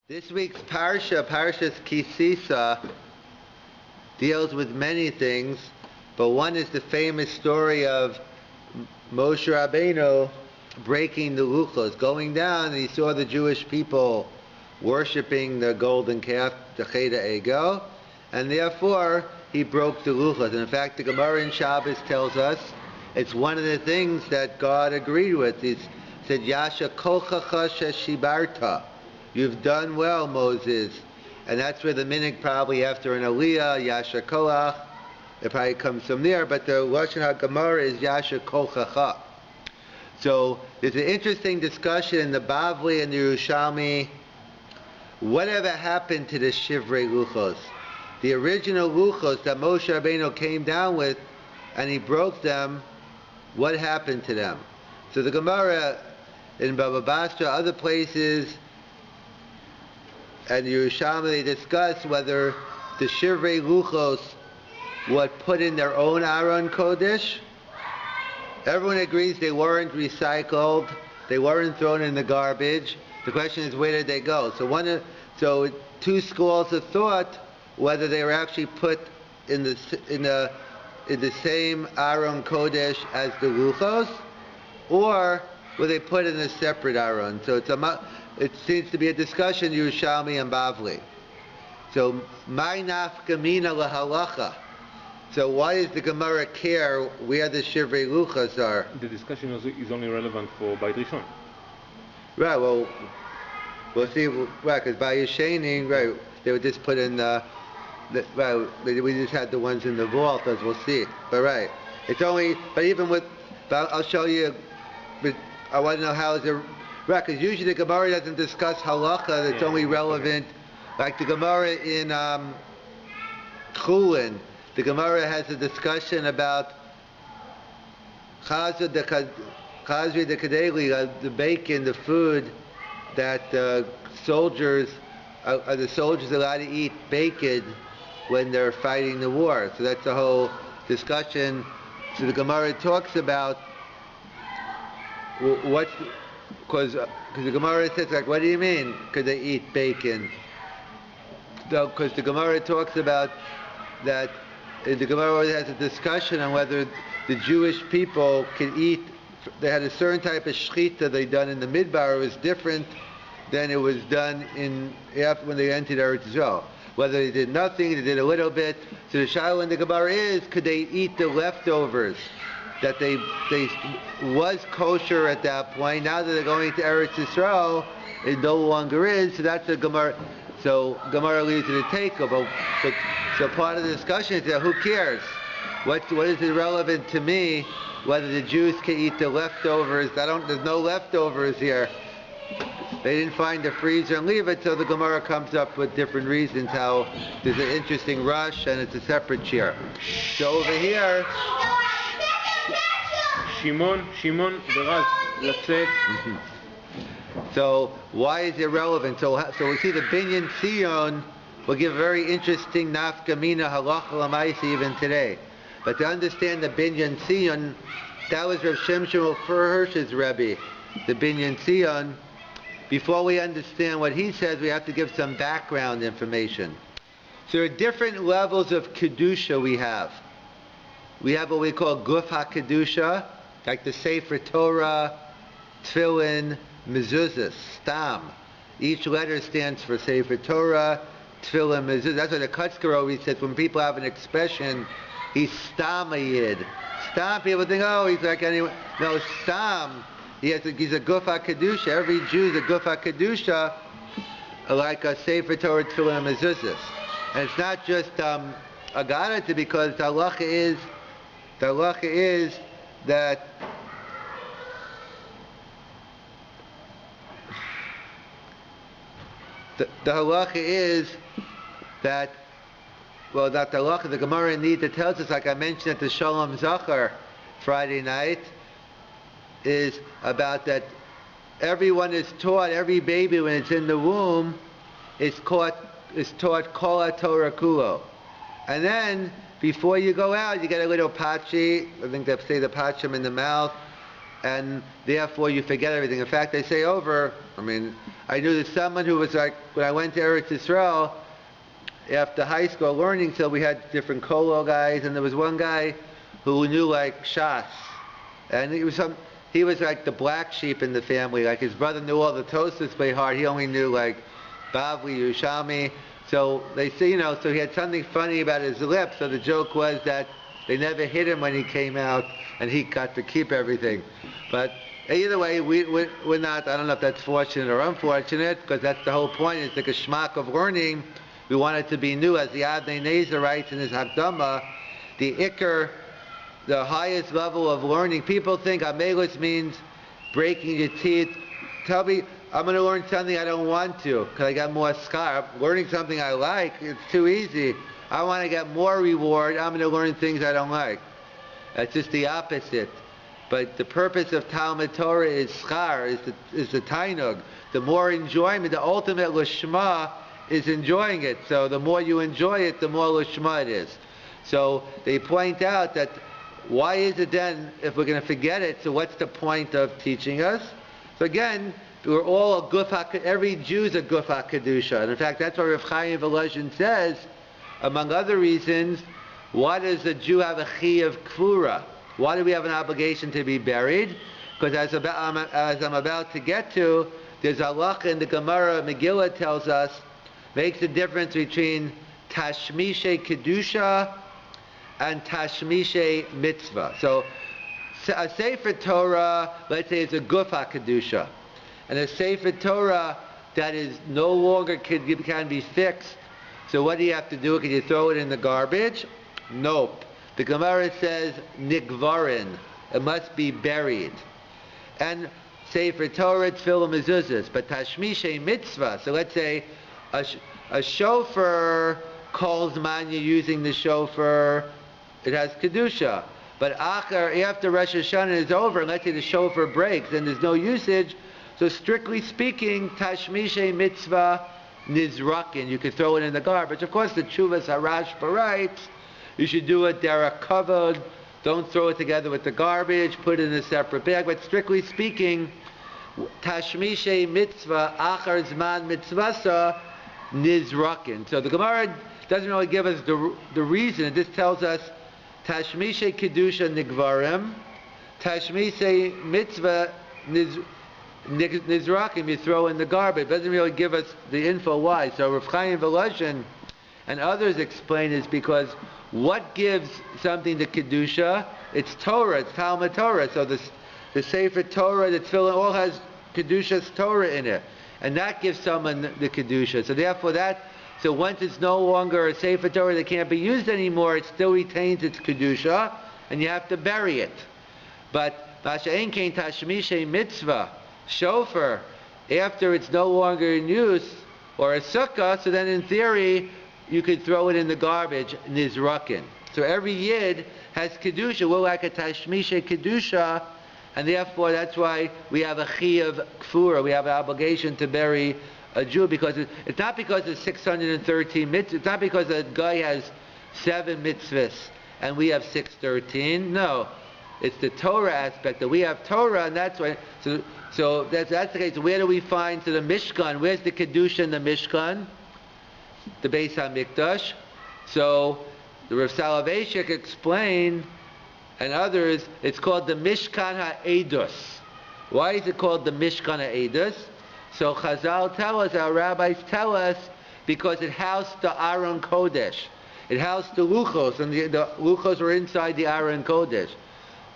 This week's Parshas KiSisa, deals with many things, but one is the famous story of Moshe Rabbeinu breaking the luchos, going down, and he saw the Jewish people worshipping the golden calf, the Cheda Ego, and therefore he broke the luchos. And in fact, the Gemara in Shabbos tells us it's one of the things that God agreed with. He said, Yasha kolchacha sheshibarta. You've done well, Moses. And that's where the minig probably after an aliyah, Yasha Kolach, it probably comes from there, but the Lashon HaGemara is Yasha Kolchacha. So there's an interesting discussion in the Bavli and the Yerushalmi. Whatever happened to the Shivrei Luchos? The original Luchos that Moshe Rabbeinu came down with and he broke them, what happened to them? So the Gemara in Baba Basra, other places, and Yerushalmi, they discuss whether the Shivrei Luchos were put in their own Aron Kodesh. Everyone agrees they weren't recycled, they weren't thrown in the garbage. The question is, where did they go? So two schools of thought whether they were actually put in the same Aron Kodesh as the Luchos, or were they put in a separate Aron? So it seems to be a discussion, Yerushalmi and Bavli. So, my nafka mina lahalacha. So why does the Gemara care where the Shivrei Luchos are? The discussion is only relevant for Beit Rishon. Right, well, we'll see, right, because by Yeshening, right, they would just put in right, we just had the ones in the vault, as we'll see. But right, it's only, but I'll show you, but I want to know how is it, right, because usually the Gemara doesn't discuss halacha, it's only relevant, like the Gemara in Chulin, the Gemara has a discussion about chazri de kadeli, the bacon, the food that soldiers, are the soldiers allowed to eat bacon when they're fighting the war? So that's the whole discussion. So the Gemara talks about what's, because the Gemara says, like, what do you mean, could they eat bacon? Because the Gemara talks about that, the Gemara has a discussion on whether the Jewish people could eat, they had a certain type of shechita they done in the Midbar, it was different than it was done when they entered Eretz Yisrael. Whether they did nothing, they did a little bit. So the shaila in the Gemara is, could they eat the leftovers that they was kosher at that point? Now that they're going to Eretz Yisrael, it no longer is. So that's the Gemara. So Gemara leads to the takeover. So part of the discussion is that who cares? What is irrelevant to me? Whether the Jews can eat the leftovers? There's no leftovers here. They didn't find the freezer and leave it, so the Gemara comes up with different reasons how there's an interesting rush and it's a separate chair. So over here, Shimon, Beraz, letsek. So why is it relevant? So we see the Binyan Sion will give a very interesting nafka mina halacha l'maisa even today. But to understand the Binyan Sion, that was Rav Shimshon Hirsch's Rabbi, the Binyan Sion. Before we understand what he says, we have to give some background information. So there are different levels of Kedusha we have. We have what we call Guf HaKedusha, like the Sefer Torah, Tefillin, Mezuzah, Stam. Each letter stands for Sefer Torah, Tefillin, Mezuzah. That's what the Kutzker always says when people have an expression, he's Stam a Yid. Stam, people think, oh, he's like anyone. No, Stam. He's a Guf HaKedusha. Every Jew is a Guf HaKedusha, like a Sefer Torah, Tefillin, and Mezuzah. And it's not just Agadata, because the halacha is that the halacha is that, well, not the halacha, the Gemara in Nida tells us, like I mentioned at the Shalom Zachar Friday night, is about that everyone is taught, every baby when it's in the womb is taught Kol HaTorah Kulo. And then, before you go out, you get a little pachi, I think they say the pachim in the mouth, and therefore you forget everything. In fact, they say over I mean, I knew that someone who was like, when I went to Eretz Yisrael, after high school learning, so we had different kolo guys, and there was one guy who knew like Shas. And he was like the black sheep in the family. Like his brother knew all the Tosas by heart. He only knew like Bavli, Yerushalmi. So they say, so he had something funny about his lips. So the joke was that they never hit him when he came out, and he got to keep everything. But either way, we're not, I don't know if that's fortunate or unfortunate, because that's the whole point. It's the geschmack of learning. We want it to be new. As the Avnei Nezer writes in his Hakdama, the Iker, the highest level of learning. People think Amelus means breaking your teeth. Tell me, I'm going to learn something I don't want to because I got more scar. Learning something I like, it's too easy. I want to get more reward. I'm going to learn things I don't like. That's just the opposite. But the purpose of Talmud Torah is schar, is the tainug. The more enjoyment, the ultimate lishma is enjoying it. So the more you enjoy it, the more lishma it is. So they point out that why is it then, if we're going to forget it, so what's the point of teaching us? So again, we're all a guf every Jew's a guf HaKedusha. And in fact, that's what Rav Chaim Volozhin says, among other reasons, why does a Jew have a chi of kvura? Why do we have an obligation to be buried? Because as I'm about to get to, there's a halacha in the Gemara, Megillah tells us, makes a difference between tashmishe kedusha and tashmishe mitzvah. So a Sefer Torah, let's say, is a guf HaKedusha. And a Sefer Torah that is no longer can be fixed. So what do you have to do? Can you throw it in the garbage? Nope. The Gemara says nikvarin. It must be buried. And Sefer Torah, tefillah, mezuzahs. But tashmishe mitzvah. So let's say a shofar calls manya using the shofar. It has kedusha. But after Rosh Hashanah is over, let's say the shofar breaks and there's no usage. So strictly speaking, tashmishe mitzvah nizrakin. You could throw it in the garbage. Of course, the Tshuvas Harashba writes, you should do it derech kavod. Don't throw it together with the garbage. Put it in a separate bag. But strictly speaking, tashmishe mitzvah achar zman mitzvasa nizrakin. So the Gemara doesn't really give us the reason. It just tells us tashmishe kedusha nigvarim, tashmishe mitzvah nizrakim, you throw in the garbage. It doesn't really give us the info why. So Rav Chaim Volozhin and others explain is because what gives something the kedusha? It's Torah, it's Talmud Torah. So the Sefer Torah, the Tefillah, all has kedusha's Torah in it, and that gives someone the kedusha. So therefore so once it's no longer a Sefer Torah that can't be used anymore, it still retains its kedusha, and you have to bury it. But Masha'en Kain Tashmishe Mitzvah, shofar, after it's no longer in use, or a sukkah, so then in theory, you could throw it in the garbage, nizrakin. So every yid has kedusha. We're like a tashmishe kedusha, and therefore that's why we have a chi of kfura. We have an obligation to bury a Jew, because it's not because there's 613 mitzvahs. It's not because a guy has 7 mitzvahs and we have 613. No, it's the Torah aspect that we have Torah, and that's why. So that's the case. Where do we find the Mishkan? Where's the kedusha in the Mishkan? The Beis HaMikdash. So the Rav Soloveitchik explained, and others, it's called the Mishkan HaEdus. Why is it called the Mishkan HaEdus? So Chazal tell us, our rabbis tell us, because it housed the Aron Kodesh. It housed the Luchos, and the Luchos were inside the Aron Kodesh.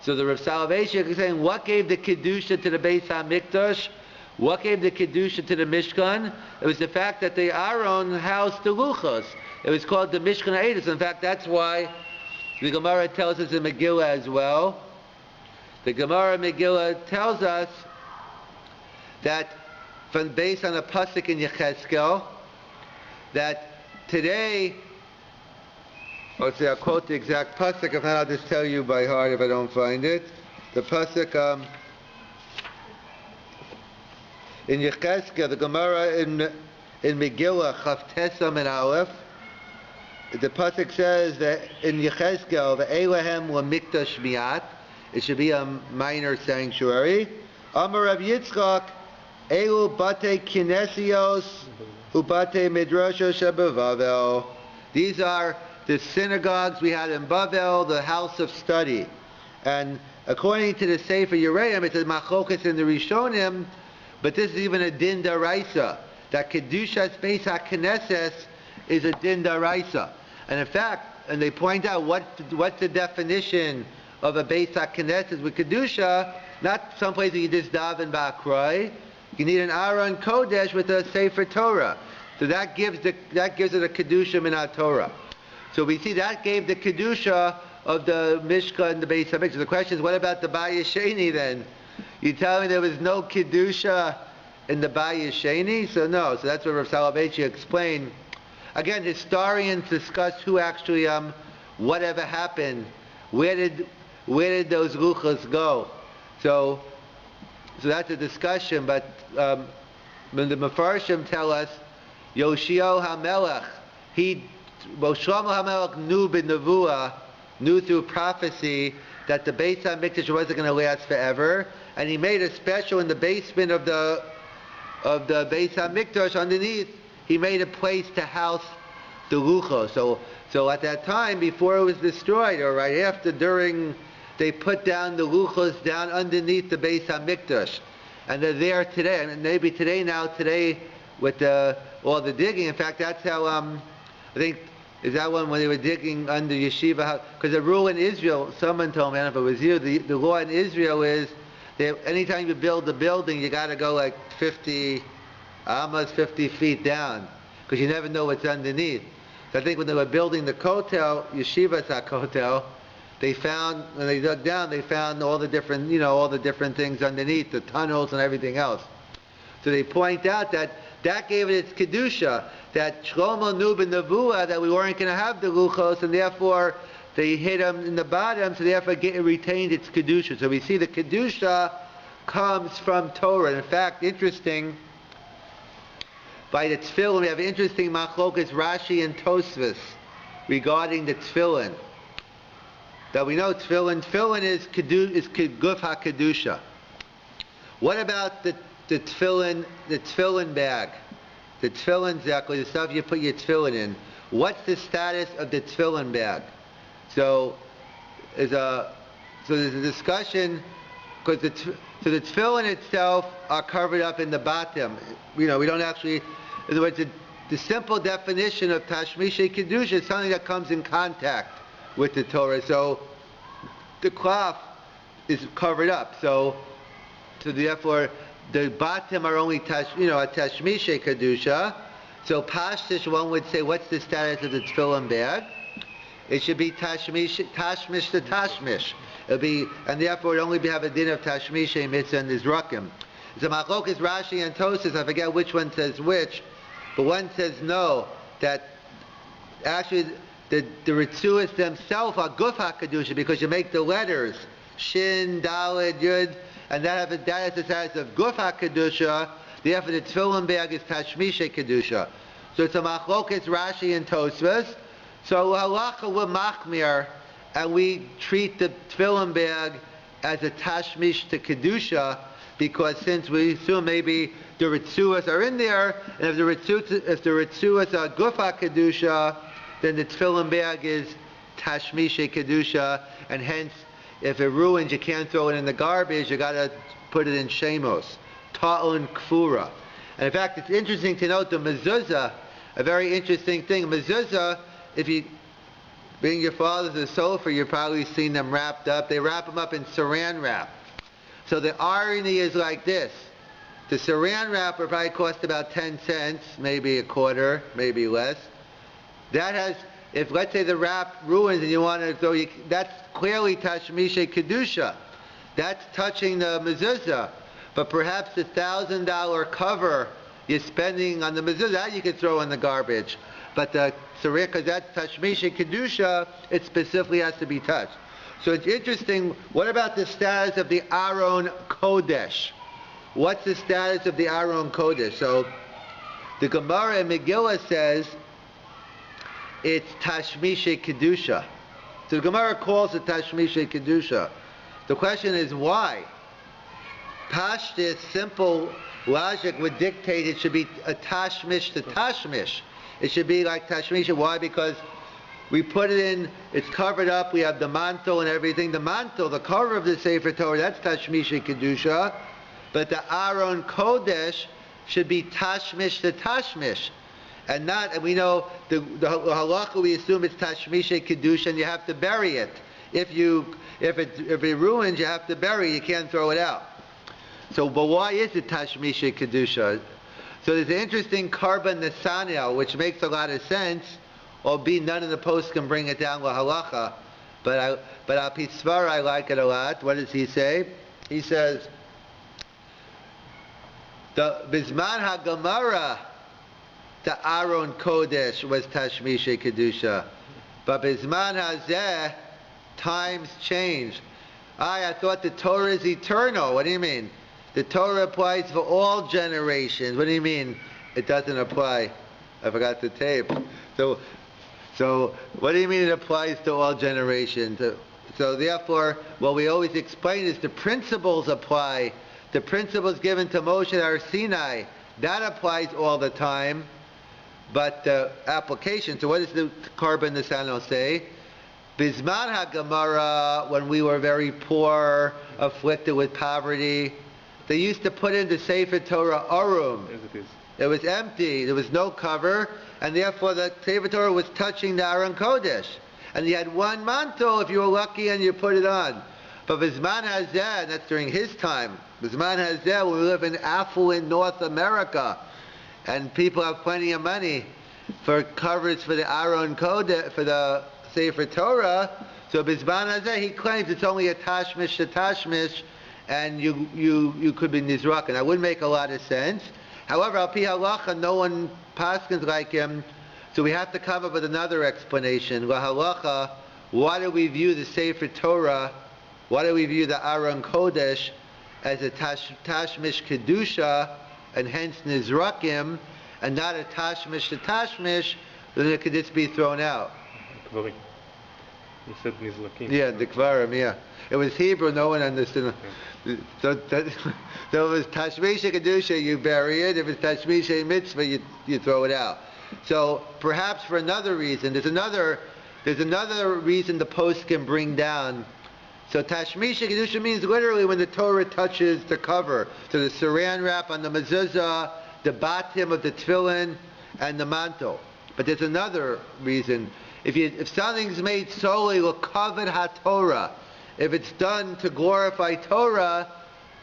So the Rav Soloveitchik is saying, what gave the Kedusha to the Beis HaMikdash? What gave the Kedusha to the Mishkan? It was the fact that the Aron housed the Luchos. It was called the Mishkan HaEdus. In fact, that's why the Gemara tells us in Megillah as well. The Gemara Megillah tells us that, based on a pasuk in Yechezkel, that today, let's see, I'll quote the exact pasuk. If not, I'll just tell you by heart if I don't find it. The pasuk in Yechezkel, the Gemara in Megillah, Chaf Tesam and Aleph, the pasuk says that in Yechezkel, the Elohem LaMikdash Miat, it should be a minor sanctuary. Amar Rav Yitzchak, Elu bate kinesios ubate midrashos shebevavel. These are the synagogues we had in Bavel, the house of study. And according to the Sefer Yereim, it says machlokas in the Rishonim, but this is even a din daraisa, that kedushas beis hakneses is a din daraisa. And in fact, and they point out what's the definition of a beis hakneses with kedusha. Not someplace you just daven ba'akroi. You need an Aron Kodesh with a Sefer Torah. So that gives it a kedusha min Torah. So we see that gave the kedusha of the Mishka and the Beis HaMikdash. So the question is, what about the Bayis Sheni then? You tell me there was no kedusha in the Bayis Sheni? So no. So that's what Rav Soloveitchik explained. Again, historians discuss who actually, whatever happened, where did those luchos go? So that's a discussion, but when the Mefarshim tell us, Yoshio HaMelech, Shlomo HaMelech knew through prophecy that the Beis HaMikdash wasn't going to last forever, and he made a special in the basement of the Beis HaMikdash underneath. He made a place to house the luchos. So at that time, before it was destroyed, or right after, they put down the luchos down underneath the Beis HaMikdash. And they're there today. And maybe today with all the digging. In fact, that's how, I think, is that when they were digging under yeshiva? Because the rule in Israel, someone told me, I don't know if it was you, the law in Israel is that anytime you build a building, you got to go like almost 50 feet down, because you never know what's underneath. So I think when they were building the kotel, Yeshiva's kotel, when they dug down, they found all the different things underneath, the tunnels and everything else. So they point out that gave it its kedusha, that Shlomo knew b'nevuah that we weren't going to have the luchos, and therefore they hid them in the bottom, so therefore it retained its kedusha. So we see the kedusha comes from Torah. In fact, interesting, by the tefillin, we have interesting machlokas Rashi and Tosfos regarding the tefillin. That we know tefillin is guf hakedusha. What about the tefillin bag, the tefillin zekel, the stuff you put your tefillin in? What's the status of the tefillin bag? So there's a discussion, because the tefillin itself are covered up in the bottom. We don't actually. In other words, the simple definition of tashmishay kedusha is something that comes in contact with the Torah. So the cloth is covered up. So therefore, the bottom are only a tashmishay kedusha. So pashtish, one would say, what's the status of the tefillin bag? It should be tashmish to tashmish. It'll be, and therefore it only have a din of tashmishay mitzvah and nizrakim. So machlokas Rashi and Tosfos, I forget which one says which, but one says no, that actually the Ritzuas themselves are guf HaKedusha, because you make the letters Shin, Daled, Yud, and that is the status of guf HaKedusha. Therefore the tefillin bag is Tashmishay Kedusha. So it's a machlokas Rashi and Tosfos. So halacha we're machmir, and we treat the tefillin bag as a tashmish to Kedusha, because since we assume maybe the Ritzuas are in there, and if the Ritzuas are Gufa Kedusha, then the tefillin bag is Tashmishay Kedusha, and hence, if it ruins, you can't throw it in the garbage, you got to put it in Shemos, Ta'un Kfura. And in fact, it's interesting to note the mezuzah, a very interesting thing. Mezuzah, if you bring your father to the sofa, you've probably seen them wrapped up. They wrap them up in saran wrap. So the irony is like this. The saran wrapper probably cost about 10 cents, maybe a quarter, maybe less. That has, if let's say the wrap ruins and you want to throw, that's clearly Tashmishay Kedusha. That's touching the mezuzah. But perhaps the $1,000 cover you're spending on the mezuzah, that you could throw in the garbage. But the saran, because that's Tashmishay Kedusha, it specifically has to be touched. So it's interesting, what about the status of the Aron Kodesh? What's the status of the Aron Kodesh? So the Gemara in Megillah says it's Tashmishay Kedusha. So the Gemara calls it Tashmishay Kedusha. The question is why? Pashtus, simple logic would dictate it should be a tashmish to tashmish. It should be like tashmish. Why? Because we put it in, it's covered up, we have the mantle and everything. The mantle, the cover of the Sefer Torah, that's tashmish kedusha. But the Aron Kodesh should be tashmish to tashmish. And not, and we know the halacha, we assume it's tashmish kedusha, and you have to bury it. If it ruins, you have to bury it, you can't throw it out. So, but why is it tashmish kedusha? So there's an interesting carbon nesanel, which makes a lot of sense, albeit none of the posts can bring it down la halacha. But al pisvar, I like it a lot. What does he say? He says, the Bizman HaGemara, the Aron Kodesh was Tashmisha Kedusha. But Bizman HaZeh, times change. I thought the Torah is eternal. What do you mean? The Torah applies for all generations. What do you mean it doesn't apply? I forgot the tape. So what do you mean it applies to all generations? So therefore, what we always explain is the principles apply. The principles given to Moshe at Har Sinai, that applies all the time, but the application, so what does the carbon Nesano say? Bizman HaGemara, when we were very poor, afflicted with poverty, they used to put in the Sefer Torah Arum. As it is. It was empty, there was no cover, and therefore the Sefer Torah was touching the Aron Kodesh. And you had one mantle if you were lucky and you put it on. But Bizman HaZeh, that's during his time, Bizman HaZeh, we live in affluent North America, and people have plenty of money for coverage for the Aron Kodesh, for the Sefer Torah. So Bizman HaZeh, he claims it's only a tashmish to tashmish, and you could be nizrak, and that wouldn't make a lot of sense. However, al pi halacha, no one paskins like him, so we have to come up with another explanation. La halacha, why do we view the Sefer Torah? Why do we view the Aron Kodesh as a tashmish kedusha, and hence nizrakim, and not a tashmish to tashmish? Then it could just be thrown out. Kvarim. You said nizlakim. Yeah, the kvarim. Yeah, it was Hebrew. No one understood. Yeah. So it was tashmish kedusha, you bury it. If it's tashmish mitzvah, you throw it out. So perhaps for another reason, there's another reason the post can bring down. So Tashmisha Kedusha means literally when the Torah touches the cover. So the saran wrap on the mezuzah, the batim of the tefillin, and the mantle. But there's another reason. If something's made solely l'kavod haTorah, if it's done to glorify Torah,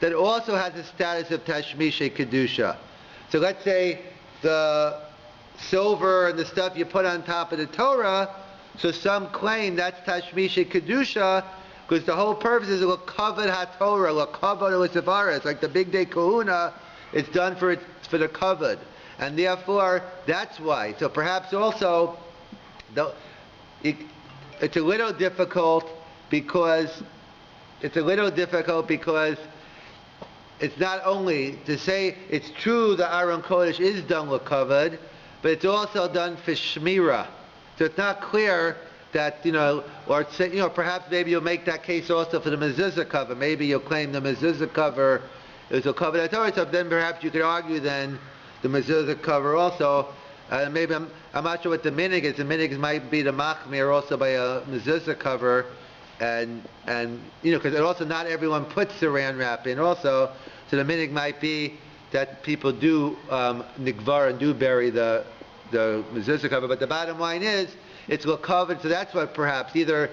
that also has the status of Tashmisha Kedusha. So let's say the silver and the stuff you put on top of the Torah, so some claim that's Tashmisha Kedusha, because the whole purpose is l'kavod haTorah, l'kavod l'sevaris. It's like the big day kahuna, it's done for the kavod, and therefore that's why. So perhaps also, it's a little difficult because it's not only to say it's true the Aron Kodesh is done l'kavod, but it's also done for shmira. So it's not clear that, perhaps maybe you'll make that case also for the mezuzah cover. Maybe you'll claim the mezuzah cover is a cover that Torah, so then perhaps you could argue then the mezuzah cover also. Maybe I'm not sure what the minig is. The minig might be the machmir also by a mezuzah cover, and because also not everyone puts saran wrap in also, so the minig might be that people do nigvar and do bury the mezuzah cover. But the bottom line is, it's l'kavod, so that's what perhaps either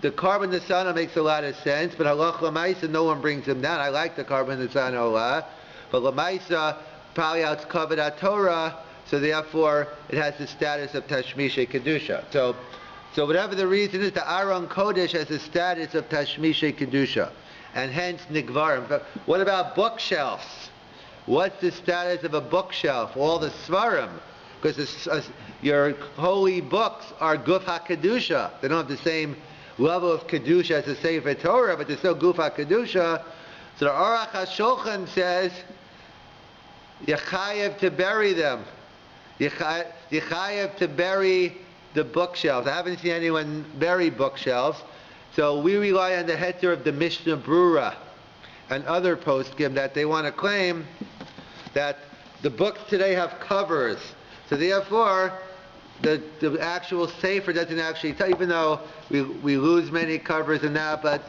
the carbon nesana makes a lot of sense, but halach l'maisa, no one brings him down. I like the carbon nesana a lot, but l'maisa probably it's kavod haTorah, so therefore it has the status of tashmisha kedusha. So whatever the reason is, the Aron Kodesh has the status of tashmisha kedusha, and hence nigvarim. But what about bookshelves? What's the status of a bookshelf? All the svarim. Because your holy books are guf ha-kedusha. They don't have the same level of kedusha as the Sefer Torah, but they're still guf ha-kedusha. So the Aruch HaShulchan says, Yechayev to bury them. Yechayev to bury the bookshelves. I haven't seen anyone bury bookshelves. So we rely on the heter of the Mishnah Brura. and other poskim that they want to claim that the books today have covers. So therefore, the actual sefer doesn't actually tell, even though we lose many covers in that, but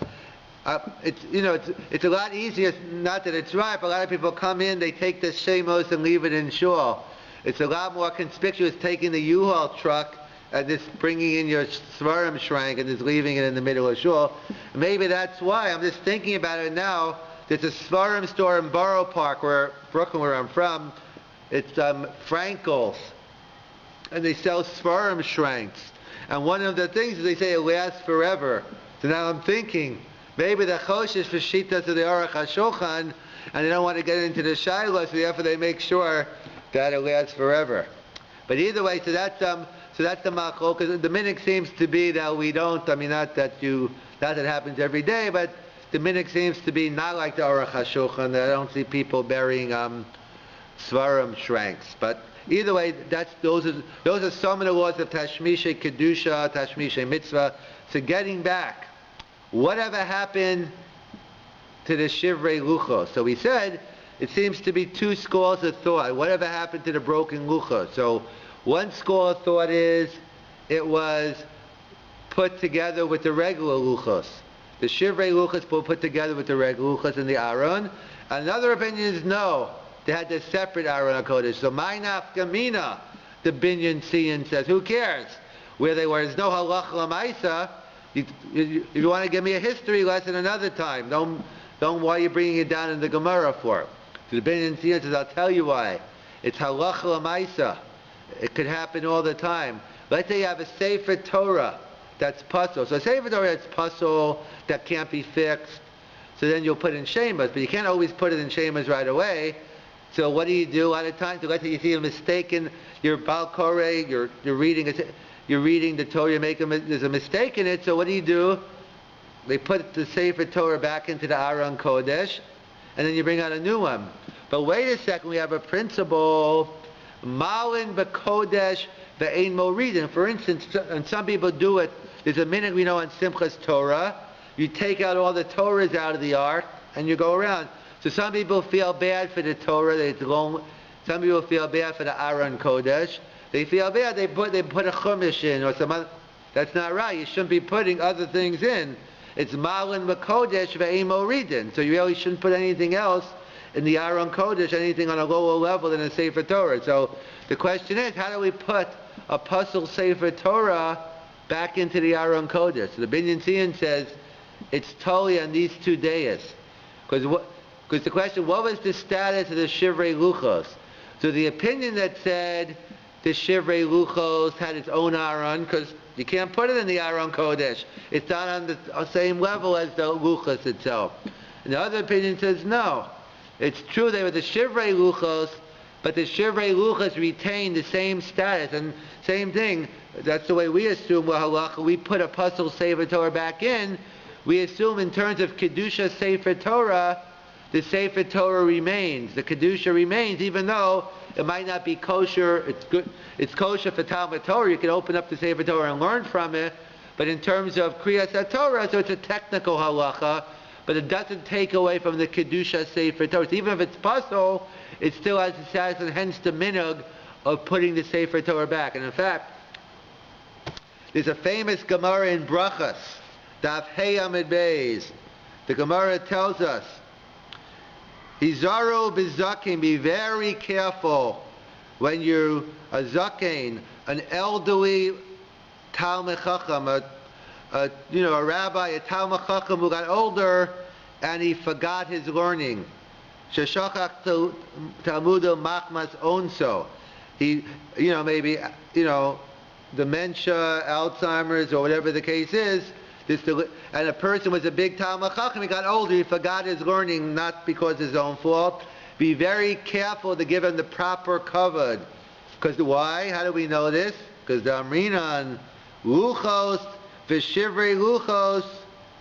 it's a lot easier, not that it's right, but a lot of people come in, they take the shemos and leave it in shul. It's a lot more conspicuous taking the U-Haul truck and just bringing in your svarim shrank and just leaving it in the middle of shul. Maybe that's why. I'm just thinking about it now. There's a svarim store in Borough Park, Brooklyn, where I'm from. It's Frankel's, and they sell svarim shranks. And one of the things is they say it lasts forever. So now I'm thinking, maybe the choshesh for shitas of the Aruch HaShulchan, and they don't want to get into the shiloh, so therefore they make sure that it lasts forever. But either way, so that's the machlok. Because the minhag seems to be that we don't. I mean, not that it happens every day, but the minhag seems to be not like the Aruch HaShulchan. That I don't see people burying svarim shranks. But either way, those are some of the laws of Tashmishay Kedusha, Tashmishay Mitzvah. So getting back, whatever happened to the Shivrei Luchos? So we said it seems to be two schools of thought. Whatever happened to the broken Luchos? So one school of thought is it was put together with the regular Luchos. The Shivrei Luchos were put together with the regular Luchos in the Aron. Another opinion is no. They had the separate Aron HaKodesh. So my nafkamina, the Binyan Siyan says, who cares where they were? There's no halacha l'maisa. If you want to give me a history lesson another time, don't why are you bringing it down in the Gemara for? So the Binyan Siyan says, I'll tell you why. It's halacha l'maisa. It could happen all the time. Let's say you have a Sefer Torah that's puzzle. So a Sefer Torah that's puzzle, that can't be fixed. So then you'll put in shemas, but you can't always put it in shemas right away. So what do? A lot of times, let's say you see a mistake in your Bal Koreh, you're reading the Torah, there's a mistake in it. So what do? They put the Sefer Torah back into the Aron Kodesh, and then you bring out a new one. But wait a second, we have a principle. Malin b'kodesh ve'ein moridin. For instance, and some people do it. There's a minute we know on Simchas Torah. You take out all the Torahs out of the ark and you go around. So some people feel bad for the Torah. Some people feel bad for the Aron Kodesh. They feel bad. They put a chumash in or some other. That's not right. You shouldn't be putting other things in. It's malin b'kodesh ve'ein moridin. So you really shouldn't put anything else in the Aron Kodesh, anything on a lower level than a Sefer Torah. So the question is, how do we put a puzzle Sefer Torah back into the Aron Kodesh? So the Binyan Siyan says it's totally on these two days. Because the question, what was the status of the Shivrei Luchos? So the opinion that said the Shivrei Luchos had its own Aron, because you can't put it in the Aron Kodesh. It's not on the same level as the Luchos itself. And the other opinion says no. It's true they were the Shivrei Luchos, but the Shivrei Luchos retained the same status. And same thing, that's the way we assume, halacha, we put a puzzle Sefer Torah back in, we assume in terms of Kedusha Sefer Torah, the Sefer Torah remains, the Kedusha remains, even though it might not be kosher. It's kosher for Talmud Torah, you can open up the Sefer Torah and learn from it, but in terms of Kriyas HaTorah, so it's a technical halacha, but it doesn't take away from the Kedusha Sefer Torah. So even if it's puzzle, it still has the status, and hence the minhag of putting the Sefer Torah back. And in fact, there's a famous Gemara in Brachas, Daf Hey Amid Beis. The Gemara tells us, Hizaru b'zaken, be very careful when you're a zaken, an elderly Talmid Chacham, a rabbi, a Talmid Chacham who got older and he forgot his learning. Sheshachach Talmudo Machmas Onso. He, maybe, dementia, Alzheimer's, or whatever the case is. And a person was a big Talmid Chacham, he got older, he forgot his learning, not because of his own fault. Be very careful to give him the proper kavod. Because why? How do we know this? Because the Amrinan, Luchos, V'shivrei Luchos,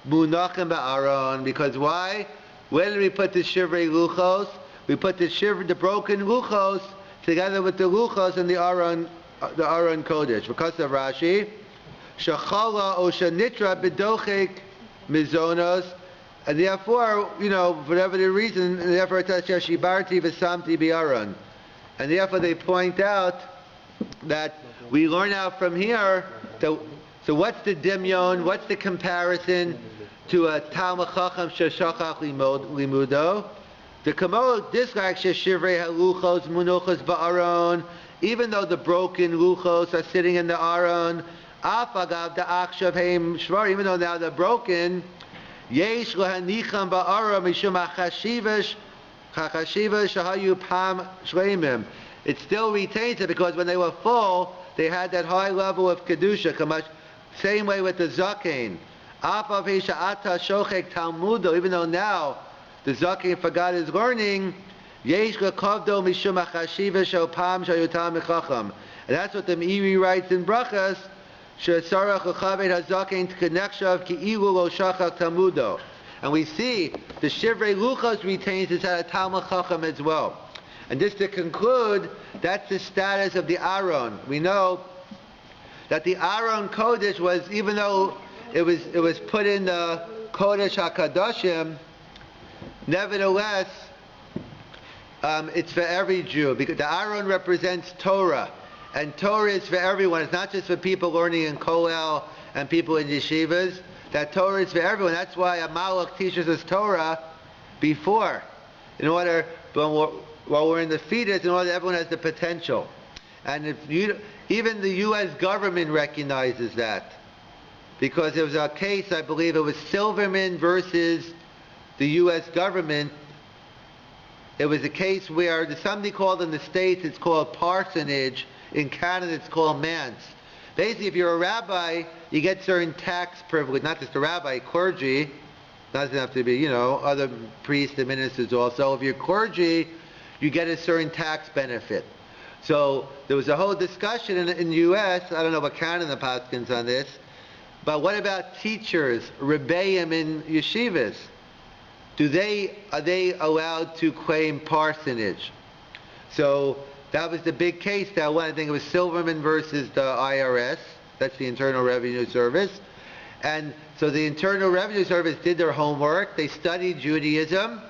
Munachim ba'aron. Because why? Where did we put the Shivrei Luchos? We put the broken Luchos together with the Luchos in the Aron Kodesh. Because of Rashi, Shachala o shanitra bedochik mizonos And therefore, for whatever the reason, therefore it says Shibarti v'samti bi'aron. And therefore they point out that we learn out from here, so what's the dimyon, what's the comparison to a Talmud Chacham sheshachach limudo? The Kamod dislikes sheshivrei haluchos munuchos ba'aron, even though the broken luchos are sitting in the aron, afagav the akshav heim shvar, even though now they're broken, yesh lahanicham ba'aron mishum achashivash shahayu pam shleimim. It still retains it because when they were full, they had that high level of kedusha. Same way with the zaken. Apav heisha'ata shochek talmudo, even though now the zaken forgot his learning, yesh lekavdo mishum achashiva shopam shayutam mechacham. And that's what the Meiri writes in Brachas, she'sarach lechavet hazaken t'kenekshav ki'ilu lo shachak talmudo. And we see the shivrei luchos retains this at a Talmud Chacham as well. And just to conclude, that's the status of the Aron. We know that the Aron Kodesh was, even though it was put in the Kodesh HaKadoshim, nevertheless, it's for every Jew, because the Aron represents Torah, and Torah is for everyone. It's not just for people learning in Kollel and people in yeshivas. That Torah is for everyone. That's why a Malach teaches us Torah before, in order, while we're in the fetus, in order that everyone has the potential. And even the U.S. government recognizes that, because there was a case, I believe it was Silverman versus the U.S. government. It was a case where there's something called in the States, it's called parsonage. In Canada, it's called manse. Basically, if you're a rabbi, you get certain tax privilege, not just a rabbi, clergy. Doesn't have to be, other priests and ministers also. If you're clergy, you get a certain tax benefit. So there was a whole discussion in the U.S., I don't know what Canada paskins on this, but what about teachers, rebbeim in yeshivas? Are they allowed to claim parsonage? So that was the big case that one. I think it was Silverman versus the IRS. That's the Internal Revenue Service. And so the Internal Revenue Service did their homework. They studied Judaism,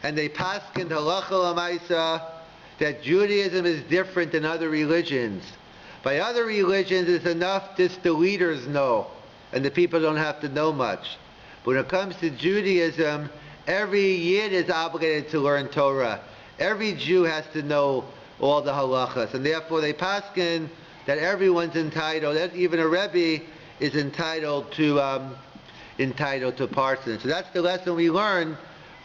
and they paskined halacha l'maisa that Judaism is different than other religions. By other religions, it's enough just the leaders know, and the people don't have to know much. But when it comes to Judaism, every Yid is obligated to learn Torah. Every Jew has to know all the halachas, and therefore they paskin that everyone's entitled, that even a Rebbe is entitled to parsonage. So that's the lesson we learn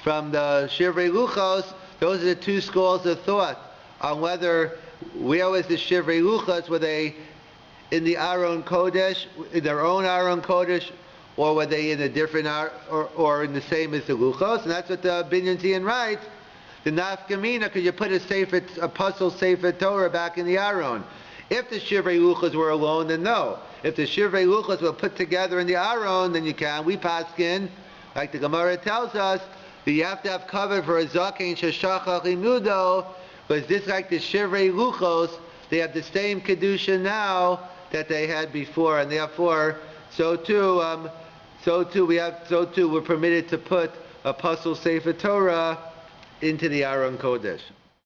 from the Shivrei Luchos. Those are the two schools of thought on where was the Shivrei Luchos, were they in the Aron Kodesh, in their own Aron Kodesh, or were they in a different or in the same as the Luchos? And that's what the Binyan Zion writes. The nafkamina, could you put a puzzle Sefer Torah back in the Aron? If the Shivrei Luchos were alone, then no. If the Shivrei Luchos were put together in the Aron, then you can. We paskin, like the Gemara tells us, that you have to have covered for a zaken sheshachach limudo, but it's just like the Shivrei Luchos, they have the same kedusha now that they had before, and therefore, so too we're permitted to put a puzzle Sefer Torah into the Aron Kodesh.